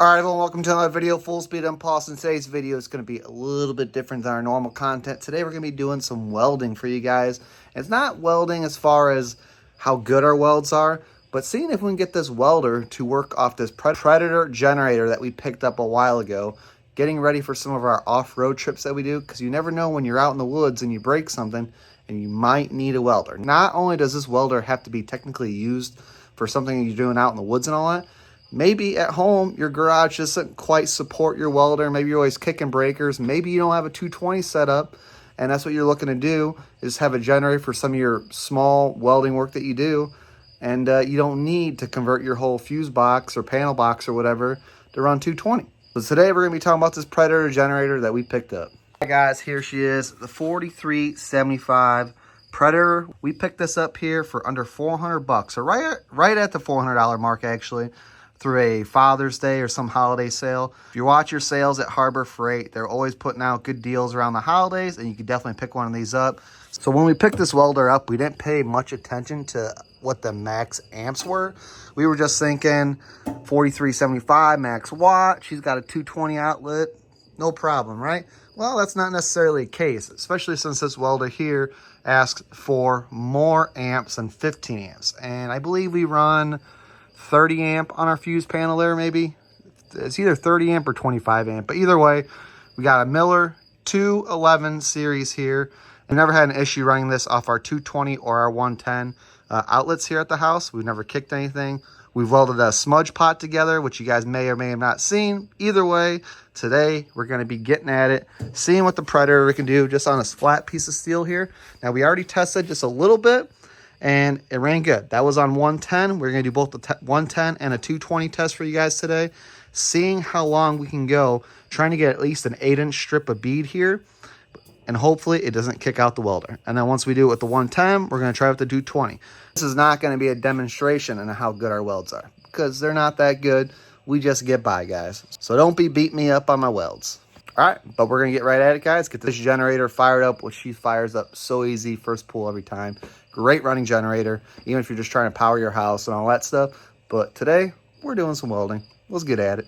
Alright everyone, welcome to another video, Full Speed Impulse. In today's video, it's going to be a little bit different than our normal content. Today we're going to be doing some welding for you guys. It's not welding as far as how good our welds are, but seeing if we can get this welder to work off this Predator generator that we picked up a while ago, getting ready for some of our off-road trips that we do, because you never know when you're out in the woods and you break something and you might need a welder. Not only does this welder have to be technically used for something you're doing out in the woods and all that, maybe at home, your garage doesn't quite support your welder. Maybe you're always kicking breakers. Maybe you don't have a 220 set up, and that's what you're looking to do, is have a generator for some of your small welding work that you do, and you don't need to convert your whole fuse box or panel box or whatever to run 220. So today we're going to be talking about this Predator generator that we picked up. Hi guys, here she is, the 4375 Predator. We picked this up here for under 400 bucks, so right at the $400 mark actually, through a Father's Day or some holiday sale. If you watch your sales at Harbor Freight, they're always putting out good deals around the holidays, and you can definitely pick one of these up. So when we picked this welder up, we didn't pay much attention to what the max amps were. We were just thinking 4375 max watt. She's got a 220 outlet, no problem, right? Well, that's not necessarily the case, especially since this welder here asks for more amps than 15 amps. And I believe we run 30 amp on our fuse panel there, maybe. It's either 30 amp or 25 amp, but either way, we got a Miller 211 series here. We never had an issue running this off our 220 or our 110 outlets here at the house. We've never kicked anything. We've welded a smudge pot together, which you guys may or may have not seen. Either way, today we're going to be getting at it, seeing what the Predator can do just on this flat piece of steel here. Now, we already tested just a little bit, and it ran good. That was on 110. We're going to do both the 110 and a 220 test for you guys today, seeing how long we can go, trying to get at least an 8-inch strip of bead here, and hopefully it doesn't kick out the welder. And then once we do it with the 110, we're going to try with the 220. This is not going to be a demonstration on how good our welds are, because they're not that good. We just get by, guys. So don't be beating me up on my welds. All right, but we're going to get right at it, guys. Get this generator fired up, which she fires up so easy, first pull every time. Great running generator, even if you're just trying to power your house and all that stuff. But today, we're doing some welding. Let's get at it.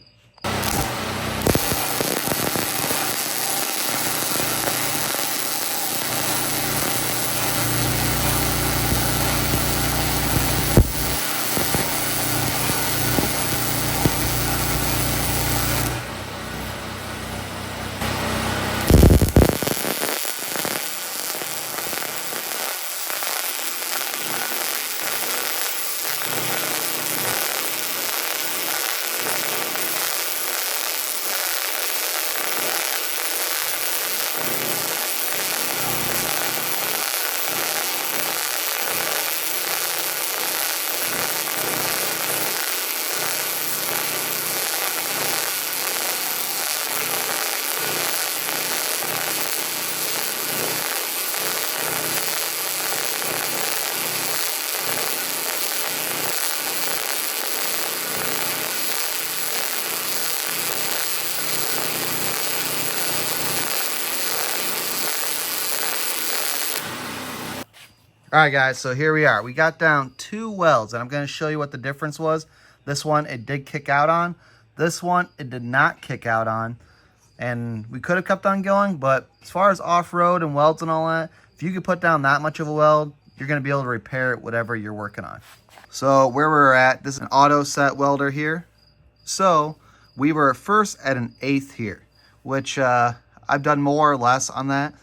All right, guys, so here we are. We got down 2 welds, and I'm going to show you what the difference was. This one, it did kick out on. This one, it did not kick out on. And we could have kept on going, but as far as off-road and welds and all that, if you could put down that much of a weld, you're going to be able to repair whatever you're working on. So where we're at, this is an auto set welder here. So we were first at an 1/8 here, which I've done more or less on that.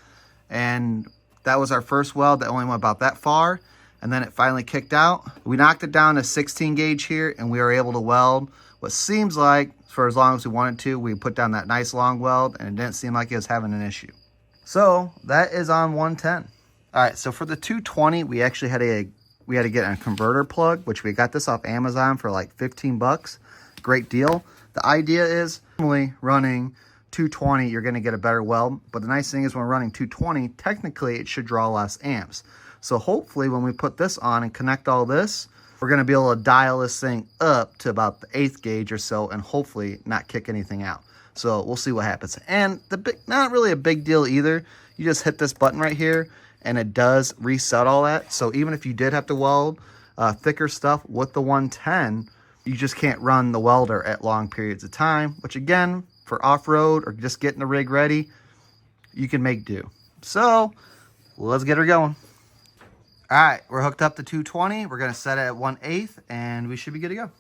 And that was our first weld that only went about that far, and then it finally kicked out. We knocked it down to 16 gauge here, and we were able to weld what seems like, for as long as we wanted to, we put down that nice long weld, and it didn't seem like it was having an issue. So that is on 110. All right, so for the 220, we actually had to get a converter plug, which we got this off Amazon for like 15 bucks. Great deal. The idea is normally running 220, you're going to get a better weld, but the nice thing is when we're running 220, technically it should draw less amps. So hopefully when we put this on and connect all this, we're going to be able to dial this thing up to about the 1/8 gauge or so, and hopefully not kick anything out. So we'll see what happens. And not really a big deal either. You just hit this button right here and it does reset all that. So even if you did have to weld thicker stuff with the 110, You just can't run the welder at long periods of time, which again, for off-road or just getting the rig ready, you can make do. So let's get her going. All right, we're hooked up to 220. We're gonna set it at 1/8 and we should be good to go.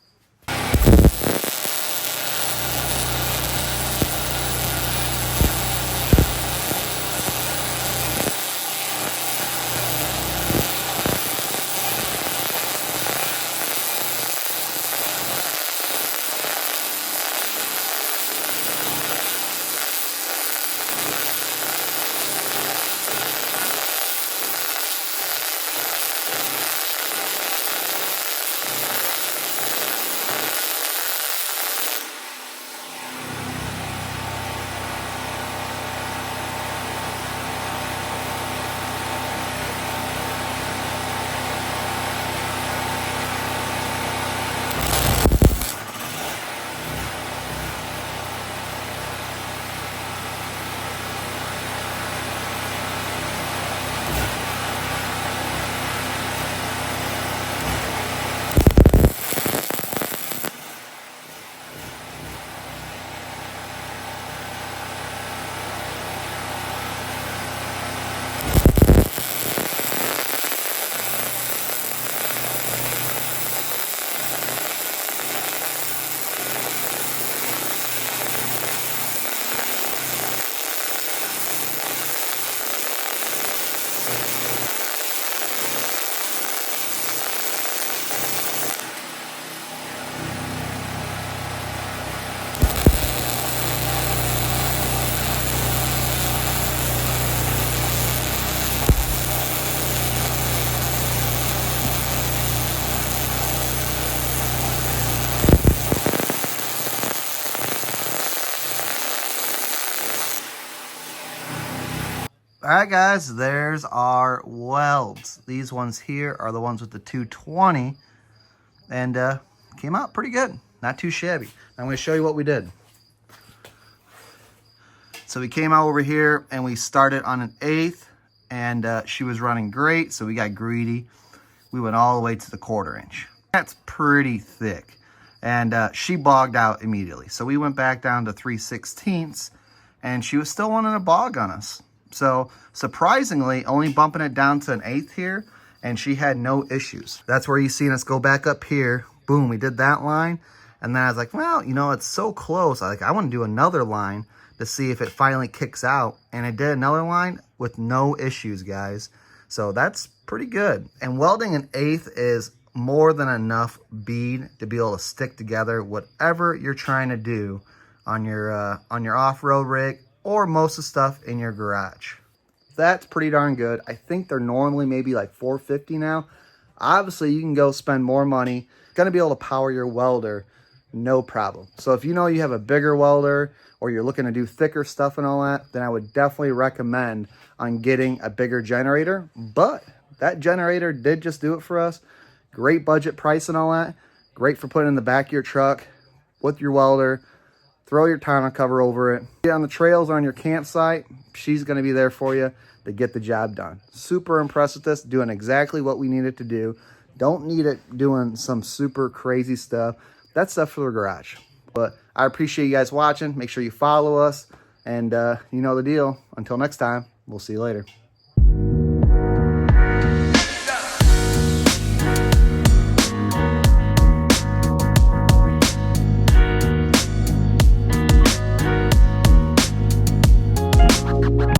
All right, guys, there's our welds. These ones here are the ones with the 220, and came out pretty good. Not too shabby. I'm going to show you what we did. So we came out over here, and we started on an 1/8, and she was running great, so we got greedy. We went all the way to the 1/4 inch. That's pretty thick, and she bogged out immediately. So we went back down to 3/16, and she was still wanting to bog on us. So surprisingly, only bumping it down to an 1/8 here, and she had no issues. That's where you seen us go back up here. Boom, we did that line. And then I was like, well, you know, it's so close. I want to do another line to see if it finally kicks out. And I did another line with no issues, guys. So that's pretty good. And welding an 1/8 is more than enough bead to be able to stick together whatever you're trying to do on your off-road rig, or most of the stuff in your garage. That's pretty darn good. I think they're normally maybe like $450 now. Obviously, you can go spend more money. Gonna be able to power your welder, no problem. So if you know you have a bigger welder or you're looking to do thicker stuff and all that, then I would definitely recommend on getting a bigger generator. But that generator did just do it for us. Great budget price and all that. Great for putting in the back of your truck with your welder. Throw your tonneau cover over it. Get on the trails or on your campsite, she's gonna be there for you to get the job done. Super impressed with this, doing exactly what we needed to do. Don't need it doing some super crazy stuff. That's stuff for the garage. But I appreciate you guys watching. Make sure you follow us, and you know the deal. Until next time, we'll see you later.